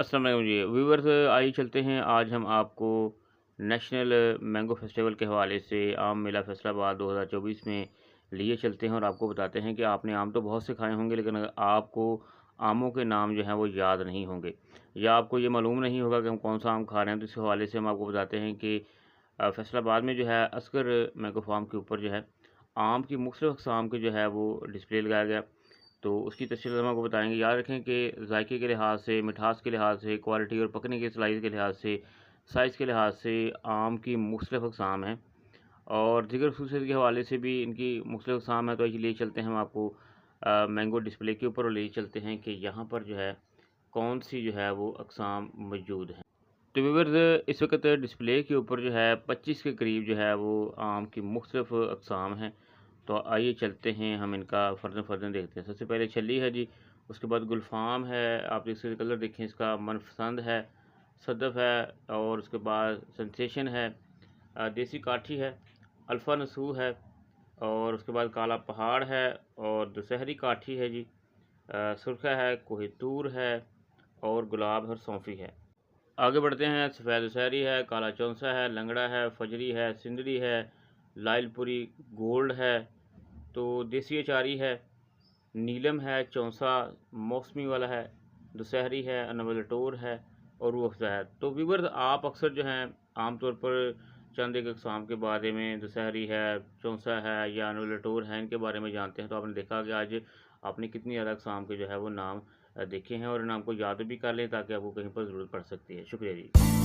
अस्सलाम वालेकुम जी व्यूवर्स, आइए चलते हैं। आज हम आपको नेशनल मैंगो फेस्टिवल के हवाले से आम मेला फैसलाबाद 2024 में लिए चलते हैं और आपको बताते हैं कि आपने आम तो बहुत से खाए होंगे, लेकिन अगर आपको आमों के नाम जो हैं वो याद नहीं होंगे या आपको ये मालूम नहीं होगा कि हम कौन सा आम खा रहे हैं, तो इस हवाले से हम आपको बताते हैं कि फैसलाबाद में जो है असगर मैंगो फार्म के ऊपर जो है आम की मुख्तलिफ़ अक़साम के जो है वो डिस्प्ले लगाया गया। तो उसकी तफ़सील हम आपको बताएँगे। याद रखें कि ज़ायके के लिहाज से, मिठास के लिहाज से, क्वालिटी और पकने के स्लाइस के लिहाज से, साइज़ के लिहाज से आम की मुख्तलिफ़ अक़साम हैं और दीगर ख़ुसूसियत के हवाले से भी इनकी मुख्तलिफ़ अक़साम हैं। तो आइए ले चलते हैं हम आपको मैंगो डिस्प्ले के ऊपर और ले चलते हैं कि यहाँ पर जो है कौन-सी जो है वो अक़साम मौजूद हैं। तो व्यूअर्स, इस वक़्त डिस्प्ले के ऊपर जो है 25 के करीब जो है वो आम की मुख्तलिफ़ अक़साम हैं। तो आइए चलते हैं, हम इनका फ़र्दन देखते हैं। सबसे पहले छल्ली है जी, उसके बाद गुलफ़ाम है, आप इसके कलर देखें, इसका मनपसंद है, सदफ़ है और उसके बाद सेंसेशन है, देसी काठी है, अल्फ़ा नसूह है और उसके बाद काला पहाड़ है और दुशहरी काठी है जी, सुरखा है, कोहितूर है और गुलाब और सौंफी है। आगे बढ़ते हैं, सफ़ेद दुशहरी है, काला चौंसा है, लंगड़ा है, फजरी है, सिंदड़ी है, लाइलपुरी गोल्ड है, तो देसी अचारी है, नीलम है, चौंसा मौसमी वाला है, दुशहरी है, अनवलटोर है और रूह अफ़ज़ा है। तो व्यूअर्स, आप अक्सर जो हैं आम तौर पर चंद एक अक़साम के बारे में, दुशहरी है, चौंसा है या अनवलटोर है, इनके बारे में जानते हैं। तो आपने देखा कि आज आपने कितनी ज़्यादा अक़साम के जो है वो नाम देखे हैं और नाम को याद भी कर लें ताकि आपको कहीं पर ज़रूरत पड़ सकती है। शुक्रिया जी।